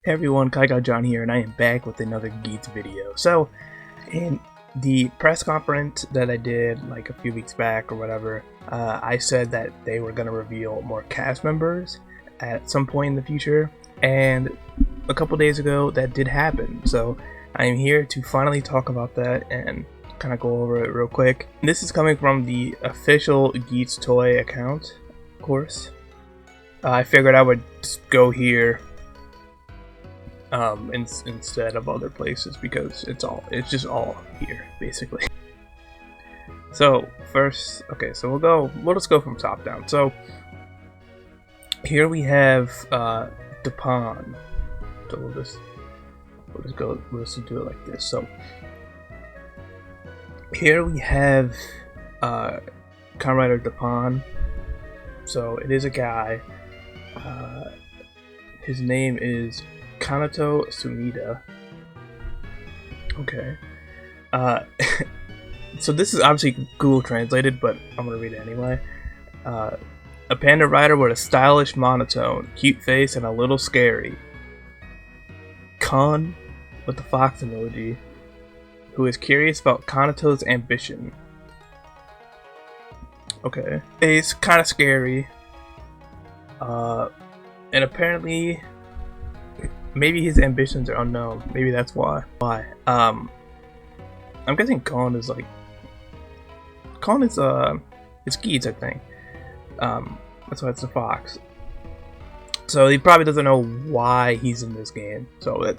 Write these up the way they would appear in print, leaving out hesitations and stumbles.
Hey everyone, John here, and I am back with another Geats video. So, in the press conference that I did like a few weeks back or whatever, I said that they were going to reveal more cast members at some point in the future, and a couple days ago that did happen. So, I am here to finally talk about that and kind of go over it real quick. This is coming from the official Geats Toy account, of course. I figured I would just go here instead of other places because it's just all here basically. So first, okay, so we'll just go from top down. So here we have Gimpin. So we'll just do it like this. So here we have Kamen Rider Gimpin. So it is a guy. His name is Kanato Sunida. Okay. So this is obviously Google translated, but I'm gonna read it anyway. A panda rider with a stylish monotone, cute face, and a little scary. Con with the fox emoji, who is curious about Kanato's ambition. Okay. He's kind of scary. And apparently maybe his ambitions are unknown. Maybe that's why. I'm guessing Con is it's Geats, I think. That's why it's the fox. So he probably doesn't know why he's in this game. So that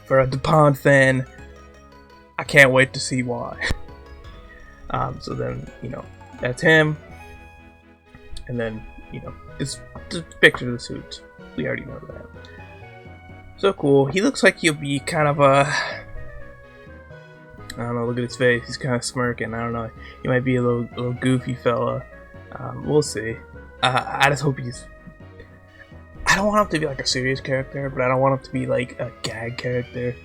for a Gimpin fan, I can't wait to see why. So then, that's him. And then, just picture the suit. We already know that. So cool. He looks like he'll be kind of I don't know, look at his face. He's kind of smirking. I don't know. He might be a little goofy fella. We'll see. I just hope I don't want him to be like a serious character, but I don't want him to be like a gag character.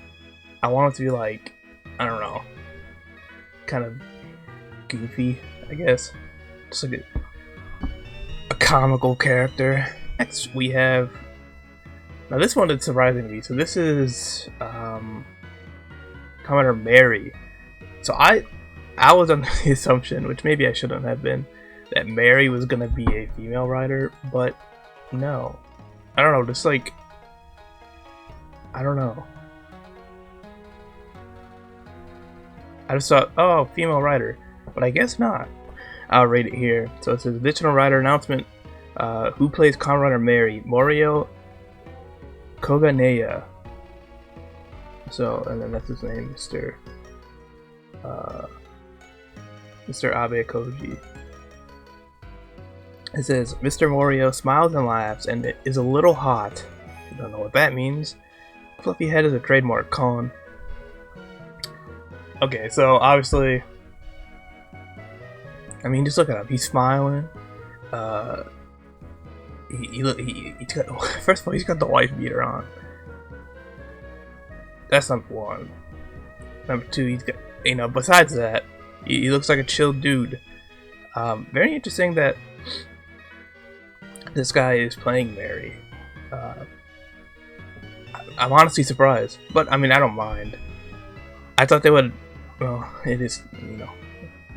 I want him to be like, I don't know, kind of goofy, I guess. Just like a comical character. Next we have, now this one is surprising me. So this is Commander Mary. So I was under the assumption, which maybe I shouldn't have been, that Mary was gonna be a female rider, but no. I don't know, just like, I don't know. I just thought, oh, female rider, but I guess not. I'll rate it here. So it says additional rider announcement. Who plays Kamen Rider Mary? Morio Koganeya. So, and then that's his name, Mr. Abe Koji. It says Mr. Morio smiles and laughs and is a little hot. I don't know what that means. Fluffy head is a trademark. Con. Okay, so obviously, I mean, just look at him. He's smiling. He's got, first of all, he's got the wife beater on. That's number one. Number two, he's got, besides that, he looks like a chill dude. Very interesting that this guy is playing Mary. I'm honestly surprised, but I mean, I don't mind. I thought they would, well, it is,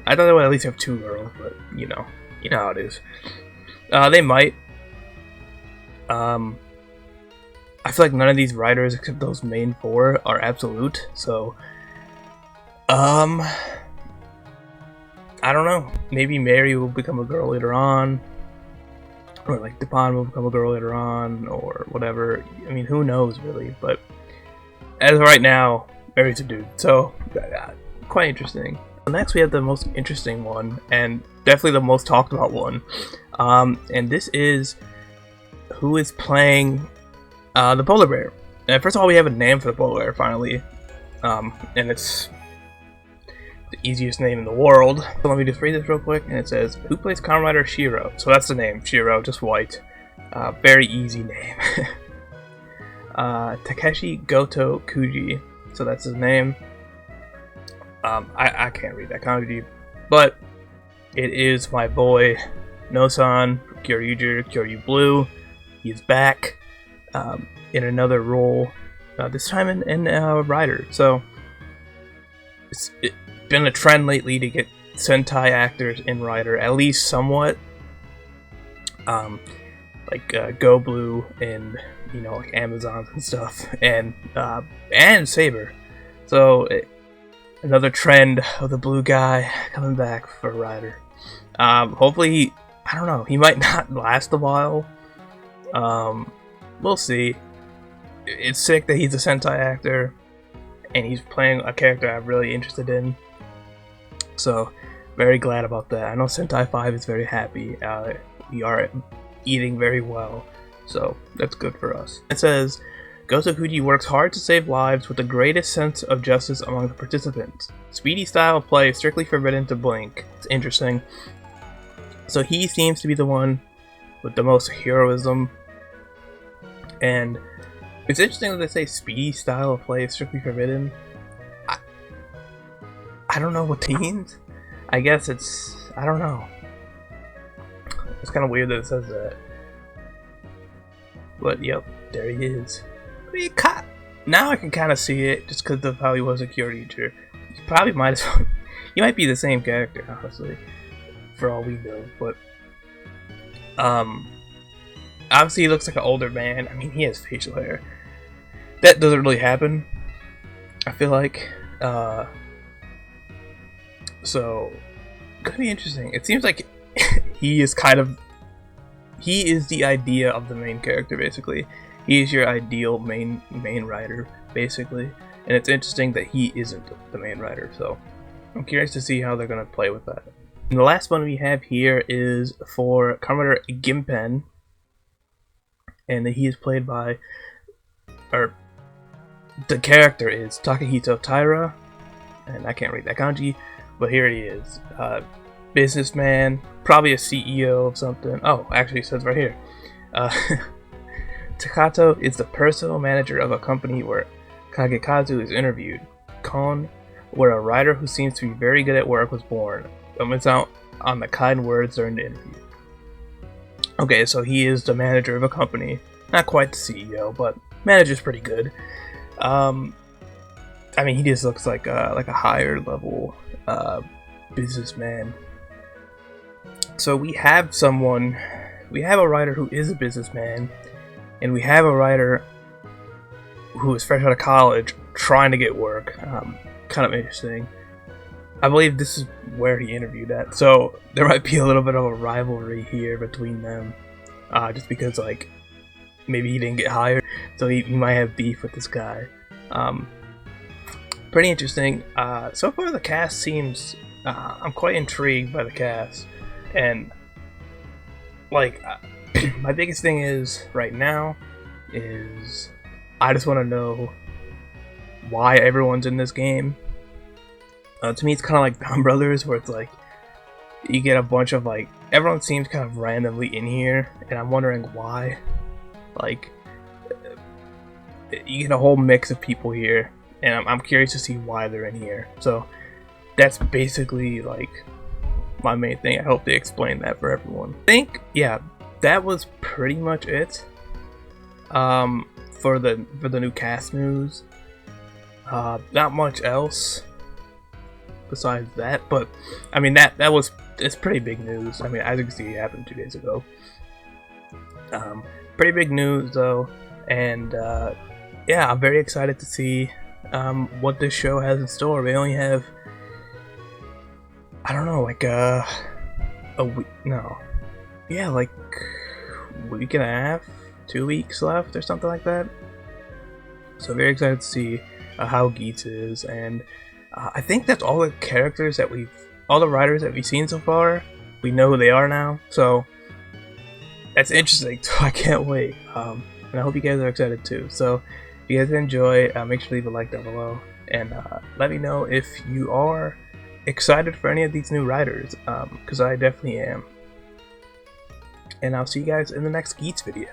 I thought they would at least have two girls, but you know how it is. They might. I feel like none of these riders except those main four are absolute, so I don't know. Maybe Mary will become a girl later on, or like Gimpin will become a girl later on, or whatever. I mean, who knows really? But as of right now, Mary's a dude, so quite interesting. Next, we have the most interesting one, and definitely the most talked about one, and this is who is playing the polar bear. And first of all, we have a name for the polar bear finally, and it's the easiest name in the world. So let me just read this real quick, and it says, who plays Kamen Rider Shiro? So that's the name, Shiro, just white. Very easy name. Takeshi Goto Kuji, so that's his name. I can't read that kanji, but it is my boy No-san from KYORYU Blue. He's back. in another role, this time in Rider. So it's been a trend lately to get Sentai actors in Rider, at least somewhat. Like Kyou Blue and like Amazons and stuff, and Saber. So another trend of the blue guy coming back for Rider. Hopefully, I don't know, he might not last a while. We'll see. It's sick that he's a Sentai actor and he's playing a character I'm really interested in. So very glad about that. I know Sentai 5 is very happy. We are eating very well, so that's good for us. It says, Gotokuji works hard to save lives with the greatest sense of justice among the participants. Speedy style of play is strictly forbidden to blink. It's interesting. So he seems to be the one with the most heroism, and it's interesting that they say speedy style of play is strictly forbidden. I don't know what that means. I guess it's, I don't know. It's kind of weird that it says that. But yep, there he is. Now I can kind of see it just because of how he was a KYORYU. He probably might as well. He might be the same character, honestly, for all we know. But obviously he looks like an older man. I mean, he has facial hair. That doesn't really happen, I feel like. So gonna be interesting. It seems like he is the idea of the main character, basically. He is your ideal main rider, basically. And it's interesting that he isn't the main rider, so I'm curious to see how they're gonna play with that. And the last one we have here is for Kamen Rider Gimpin, and he is played by, or the character is Takahito Taira, and I can't read that kanji, but here he is. Businessman, probably a CEO of something. Oh, actually it says right here. Takato is the personal manager of a company where Kagekazu is interviewed. Kon, where a writer who seems to be very good at work was born. It's out on the kind words during the interview. Okay, so he is the manager of a company. Not quite the CEO, but manager's pretty good. I mean, he just looks like a higher level businessman. So we have a writer who is a businessman, and we have a writer who is fresh out of college trying to get work. Kind of interesting. I believe this is where he interviewed at, so there might be a little bit of a rivalry here between them, just because like maybe he didn't get hired, so he might have beef with this guy. Pretty interesting. So far the cast seems, I'm quite intrigued by the cast, and like my biggest thing is right now is I just want to know why everyone's in this game. To me it's kind of like Band Brothers, where it's like you get a bunch of like, everyone seems kind of randomly in here, and I'm wondering why. Like you get a whole mix of people here, and I'm curious to see why they're in here. So that's basically like my main thing. I hope they explain that for everyone. I think, yeah, that was pretty much it for the new cast news. Not much else besides that, but I mean it's pretty big news. I mean, as you can see, it happened 2 days ago. Pretty big news though, and yeah, I'm very excited to see what this show has in store. We only have, I don't know, like a week, no, yeah, like a week and a half, 2 weeks left or something like that. So very excited to see how Geats is, and I think that's all the characters that all the writers that we've seen so far. We know who they are now, so that's interesting. So I can't wait, and I hope you guys are excited too. So if you guys enjoy, make sure to leave a like down below, and let me know if you are excited for any of these new writers, because I definitely am. And I'll see you guys in the next Geats video.